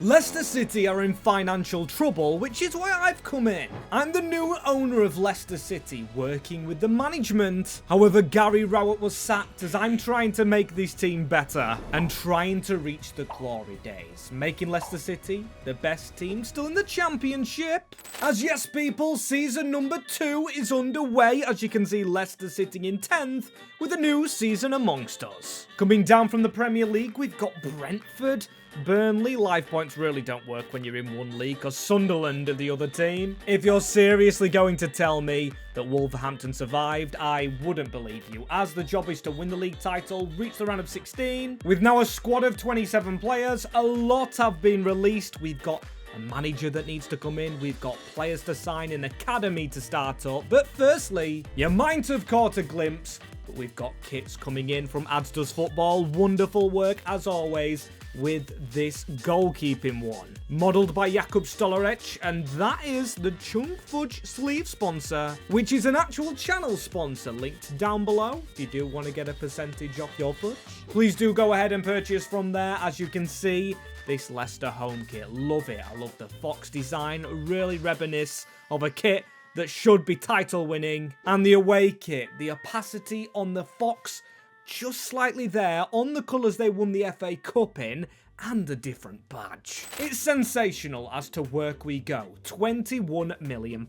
Leicester City are in financial trouble, which is why I've come in. I'm the new owner of Leicester City, working with the management. However, Gary Rowett was sacked as I'm trying to make this team better and trying to reach the glory days, making Leicester City the best team still in the championship. As yes people, season number 2 is underway, as you can see Leicester sitting in 10th with a new season amongst us. Coming down from the Premier League, we've got Brentford, Burnley. Life points really don't work when you're in one league, because Sunderland are the other team. If you're seriously going to tell me that Wolverhampton survived, I wouldn't believe you, as the job is to win the league title, reach the round of 16. With now a squad of 27 players, a lot have been released. We've got a manager that needs to come in, we've got players to sign, an academy to start up. But firstly, you might have caught a glimpse, but we've got kits coming in from adsdoesfootball. Wonderful work as always with this goalkeeping one, modelled by Jakub Stolarec, and that is the Chunk Fudge sleeve sponsor, which is an actual channel sponsor, linked down below if you do want to get a percentage off your fudge. Please do go ahead and purchase from there. As you can see, this Leicester home kit, love it. I love the fox design, really reminisce of a kit that should be title winning. And the away kit, the opacity on the fox just slightly there on the colours they won the FA Cup in, and a different badge. It's sensational. As to work we go. £21 million.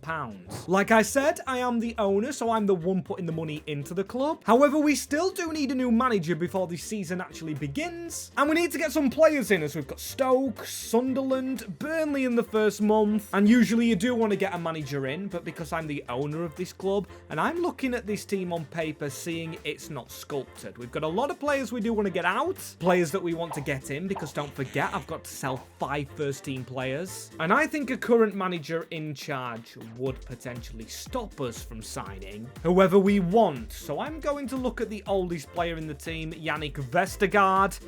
Like I said, I am the owner, so I'm the one putting the money into the club. However, we still do need a new manager before the season actually begins, and we need to get some players in, as we've got Stoke, Sunderland, Burnley in the first month, and usually you do want to get a manager in, but because I'm the owner of this club and I'm looking at this team on paper, seeing it's not sculpted. We've got a lot of players we do want to get out, players that we want to get in, because don't forget, I've got to sell 5 first-team players. And I think a current manager in charge would potentially stop us from signing whoever we want. So I'm going to look at the oldest player in the team, Yannick Vestergaard.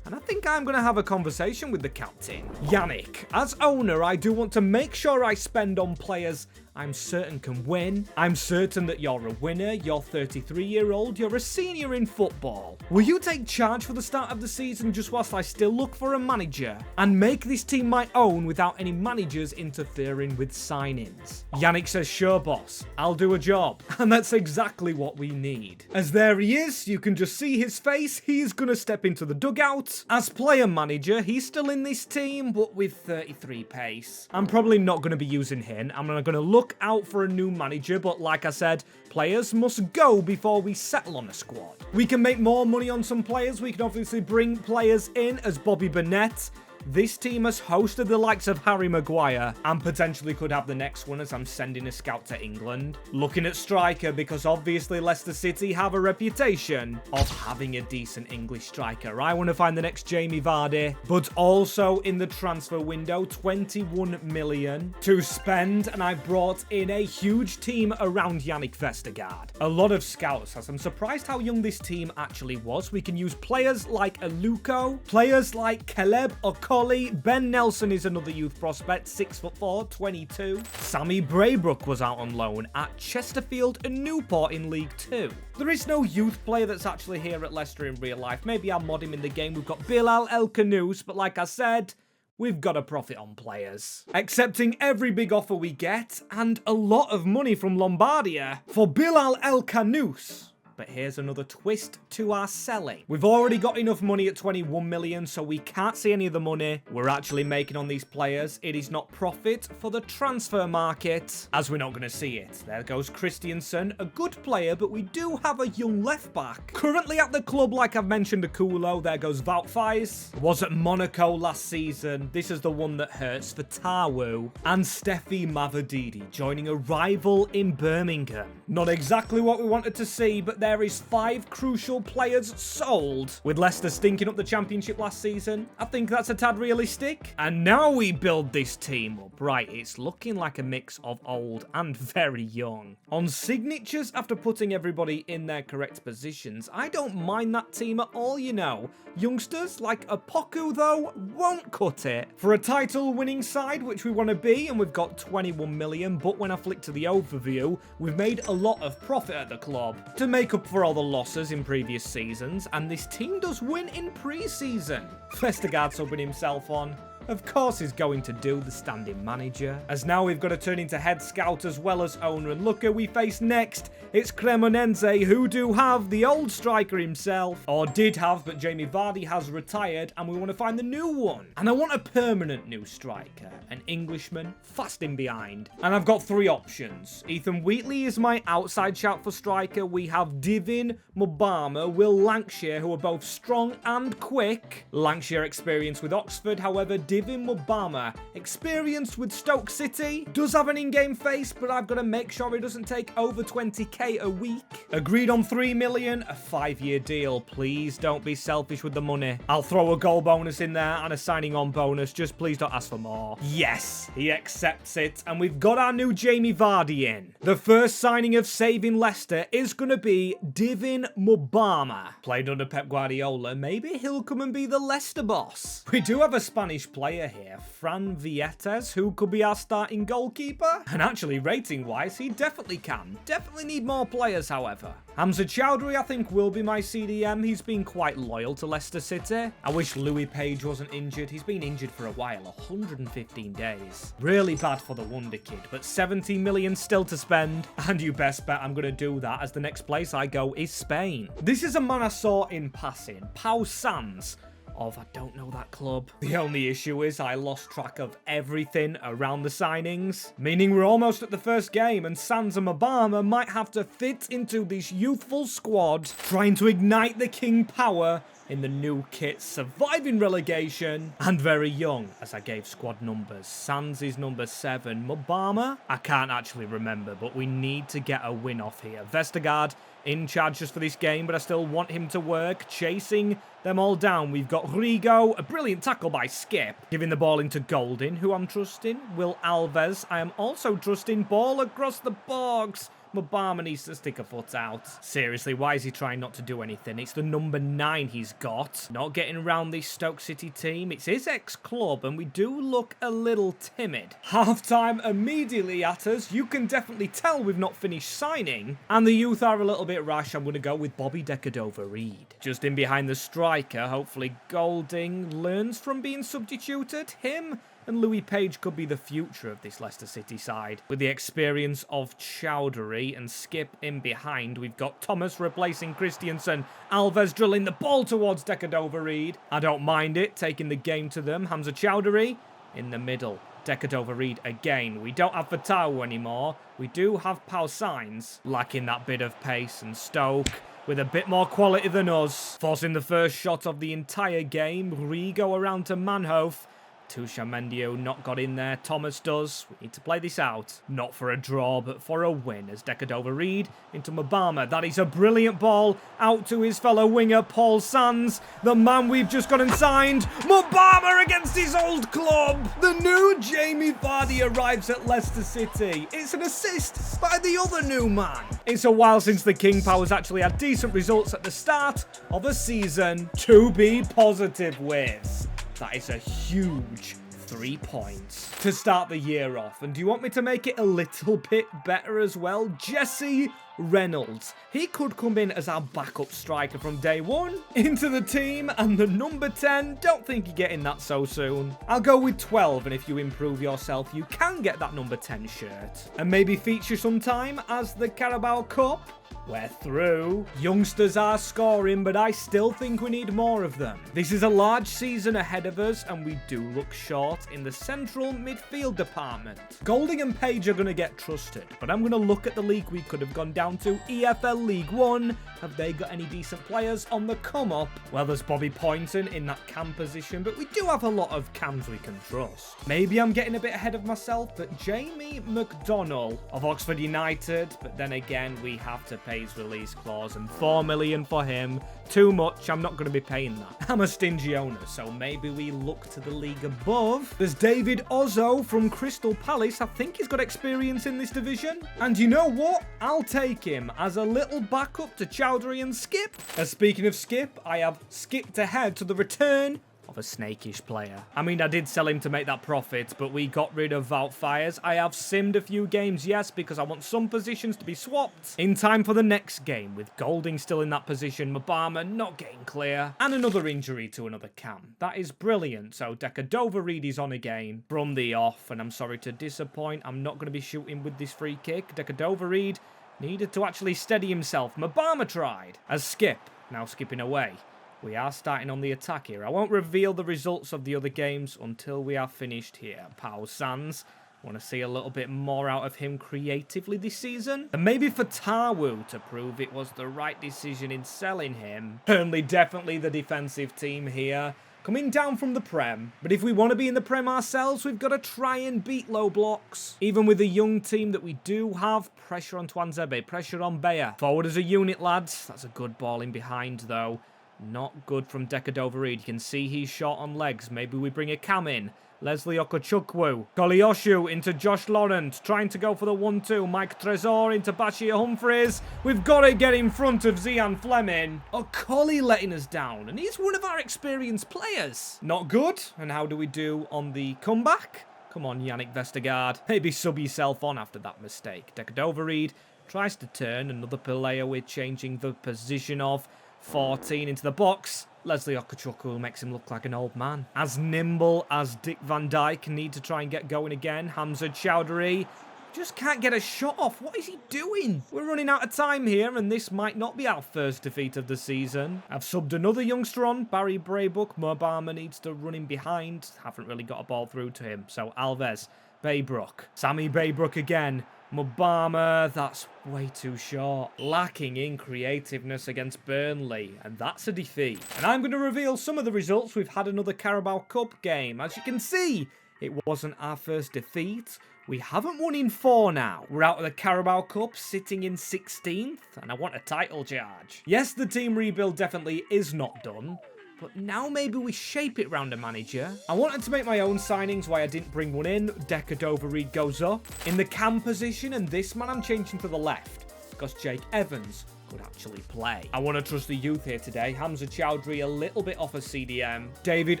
And I think I'm going to have a conversation with the captain. Yannick, as owner, I do want to make sure I spend on players I'm certain can win. I'm certain that you're a winner. You're 33-year-old. You're a senior in football. Will you take charge for the start of the season just whilst I still look for a manager and make this team my own without any managers interfering with signings? Yannick says, sure, boss. I'll do a job. And that's exactly what we need. As there he is, you can just see his face. He's going to step into the dugout. As player manager, he's still in this team, but with 33 pace. I'm probably not going to be using him. I'm going to look out for a new manager, but like I said, players must go before we settle on a squad. We can make more money on some players. We can obviously bring players in as Bobby Burnett. This team has hosted the likes of Harry Maguire and potentially could have the next one, as I'm sending a scout to England. Looking at striker, because obviously Leicester City have a reputation of having a decent English striker. I want to find the next Jamie Vardy, but also in the transfer window, 21 million to spend, and I've brought in a huge team around Yannick Vestergaard. A lot of scouts, as I'm surprised how young this team actually was. We can use players like Elgato, players like Caleb O'Connor. Ben Nelson is another youth prospect, 6'4", 22. Sammy Braybrook was out on loan at Chesterfield and Newport in League 2. There is no youth player that's actually here at Leicester in real life. Maybe I'll mod him in the game. We've got Bilal El Kanous, but like I said, we've got to profit on players. Accepting every big offer we get, and a lot of money from Lombardia for Bilal El Kanous. But here's another twist to our selling. We've already got enough money at 21 million, so we can't see any of the money we're actually making on these players. It is not profit for the transfer market, as we're not going to see it. There goes Christiansen, a good player, but we do have a young left back. Currently at the club, like I've mentioned, Akulo. There goes Wout Faes. Was at Monaco last season. This is the one that hurts for Tawu. And Steffi Mavadidi joining a rival in Birmingham. Not exactly what we wanted to see, but there is 5 crucial players sold. With Leicester stinking up the championship last season, I think that's a tad realistic. And now we build this team up. Right, it's looking like a mix of old and very young. On signatures, after putting everybody in their correct positions, I don't mind that team at all, you know. Youngsters like Apoku, though, won't cut it. For a title-winning side, which we want to be, and we've got 21 million, but when I flick to the overview, we've made a lot of profit at the club to make up for all the losses in previous seasons, and this team does win in pre-season. Vestergaard subbing himself on. Of course he's going to do the standing manager. As now we've got to turn into head scout as well as owner, and look who we face next. It's Cremonense, who do have the old striker himself, or did have, but Jamie Vardy has retired, and we want to find the new one. And I want a permanent new striker, an Englishman, fast in behind. And I've got 3 options. Ethan Wheatley is my outside shout for striker. We have Divin Mubama, Will Lancashire, who are both strong and quick. Lancashire experience with Oxford, however, Divin Mubama, experienced with Stoke City, does have an in-game face, but I've got to make sure he doesn't take over 20k a week. Agreed on 3 million, a 5-year deal. Please don't be selfish with the money. I'll throw a goal bonus in there and a signing on bonus. Just please don't ask for more. Yes, he accepts it, and we've got our new Jamie Vardy in. The first signing of saving Leicester is going to be Divin Mubama. Played under Pep Guardiola, maybe he'll come and be the Leicester boss. We do have a Spanish player here, Fran Vietes, who could be our starting goalkeeper. And actually, rating-wise, he definitely can. Definitely need more players, however. Hamza Chowdhury, I think, will be my CDM. He's been quite loyal to Leicester City. I wish Louis Page wasn't injured. He's been injured for a while, 115 days. Really bad for the Wonder Kid, but 17 million still to spend. And you best bet I'm going to do that, as the next place I go is Spain. This is a man I saw in passing, Pau Sanz, of I don't know that club. The only issue is I lost track of everything around the signings, meaning we're almost at the first game and Sanz and Mubama might have to fit into this youthful squad, trying to ignite the king power in the new kit, surviving relegation, and very young, as I gave squad numbers. Sanz is number 7. Mubama, I can't actually remember, but we need to get a win off here. Vestergaard in charge just for this game, but I still want him to work, chasing them all down. We've got Rigo, a brilliant tackle by Skip, giving the ball into Golding, who I'm trusting. Will Alves, I am also trusting. Ball across the box. Mubama needs to stick a foot out. Seriously, why is he trying not to do anything? It's the number 9 he's got. Not getting around this Stoke City team. It's his ex-club, and we do look a little timid. Half-time immediately at us. You can definitely tell we've not finished signing. And the youth are a little bit rash. I'm going to go with Bobby Decordova-Reid. Just in behind the striker. Hopefully Golding learns from being substituted. Him and Louis Page could be the future of this Leicester City side. With the experience of Chowdhury and Skip in behind, we've got Thomas replacing Christiansen. Alves drilling the ball towards Decordova-Reid. I don't mind it, taking the game to them. Hamza Chowdhury in the middle. Decordova-Reid again. We don't have Fatau anymore. We do have Pau Sanz, lacking that bit of pace, and Stoke with a bit more quality than us, forcing the first shot of the entire game. Rigo around to Manhoef. Tusha Mendio not got in there. Thomas does. We need to play this out. Not for a draw, but for a win, as Decordova-Reid into Mubama. That is a brilliant ball out to his fellow winger, Paul Sanz, the man we've just got and signed. Mubama against his old club. The new Jamie Vardy arrives at Leicester City. It's an assist by the other new man. It's a while since the King Powers actually had decent results at the start of a season to be positive with. That is a huge 3 points to start the year off. And do you want me to make it a little bit better as well? Jesse Reynolds. He could come in as our backup striker from day 1 into the team. And the number 10, don't think you're getting that so soon. I'll go with 12. And if you improve yourself, you can get that number 10 shirt. And maybe feature sometime as the Carabao Cup. We're through. Youngsters are scoring, but I still think we need more of them. This is a large season ahead of us, and we do look short in the central midfield department. Golding and Page are going to get trusted, but I'm going to look at the league we could have gone down to, EFL League 1. Have they got any decent players on the come-up? Well, there's Bobby Poynton in that cam position, but we do have a lot of cams we can trust. Maybe I'm getting a bit ahead of myself, but Jamie McDonnell of Oxford United, but then again, we have to pay his release clause, and 4 million for him. Too much. I'm not going to be paying that. I'm a stingy owner, so maybe we look to the league above. There's David Ozzo from Crystal Palace. I think he's got experience in this division. And you know what? I'll take him as a little backup to Chowdhury and Skip. Speaking of Skip, I have skipped ahead to the return of a snakish player. I mean, I did sell him to make that profit, but we got rid of Wout Fires. I have simmed a few games, yes, because I want some positions to be swapped in time for the next game, with Golding still in that position, Mabama not getting clear, and another injury to another cam. That is brilliant. So Decadover-Reid is on again. Brumby off, and I'm sorry to disappoint. I'm not going to be shooting with this free kick. Decadover-Reid needed to actually steady himself. Mabama tried. As Skip, now skipping away. We are starting on the attack here. I won't reveal the results of the other games until we are finished here. Pau Sands. Want to see a little bit more out of him creatively this season. And maybe for Tarwu to prove it was the right decision in selling him. Burnley definitely the defensive team here. Coming down from the Prem. But if we want to be in the Prem ourselves, we've got to try and beat low blocks. Even with the young team that we do have. Pressure on Twanzebe. Pressure on Beyer. Forward as a unit, lads. That's a good ball in behind, though. Not good from Decadover-Reid. You can see he's short on legs. Maybe we bring a cam in. Leslie Okachukwu. Kolioshu into Josh Laurent. Trying to go for the 1-2. Mike Trezor into Bashir Humphries. We've got to get in front of Zian Fleming. Collie letting us down. And he's one of our experienced players. Not good. And how do we do on the comeback? Come on, Yannick Vestergaard. Maybe sub yourself on after that mistake. Decadover-Reid tries to turn. Another player we're changing the position of. 14 into the box. Leslie Okachukwu makes him look like an old man. As nimble as Dick Van Dijk, need to try and get going again. Hamza Chowdhury just can't get a shot off. What is he doing? We're running out of time here, and this might not be our first defeat of the season. I've subbed another youngster on, Barry Braybook. Mobama needs to run in behind. Haven't really got a ball through to him. So Alves, Baybrook. Sammy Baybrook again. Mobama, that's way too short. Lacking in creativeness against Burnley, and that's a defeat. And I'm going to reveal some of the results. We've had another Carabao Cup game. As you can see, it wasn't our first defeat. We haven't won in 4 now. We're out of the Carabao Cup, sitting in 16th, and I want a title charge. Yes, the team rebuild definitely is not done, but now maybe we shape it round a manager. I wanted to make my own signings, why I didn't bring one in. Decadover-Reid goes up. In the cam position, and this man I'm changing to the left, because Jake Evans could actually play. I want to trust the youth here today. Hamza Chowdhury a little bit off a CDM. David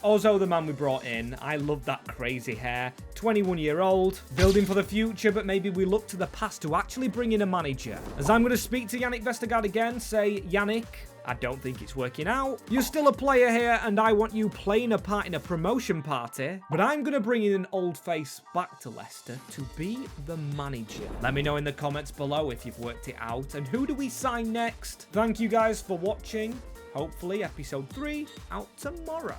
Ozzo, the man we brought in. I love that crazy hair. 21-year-old. Building for the future, but maybe we look to the past to actually bring in a manager. As I'm going to speak to Yannick Vestergaard again, say, Yannick, I don't think it's working out. You're still a player here, and I want you playing a part in a promotion party. But I'm going to bring in an old face back to Leicester to be the manager. Let me know in the comments below if you've worked it out. And who do we sign next? Thank you guys for watching. Hopefully, episode 3 out tomorrow.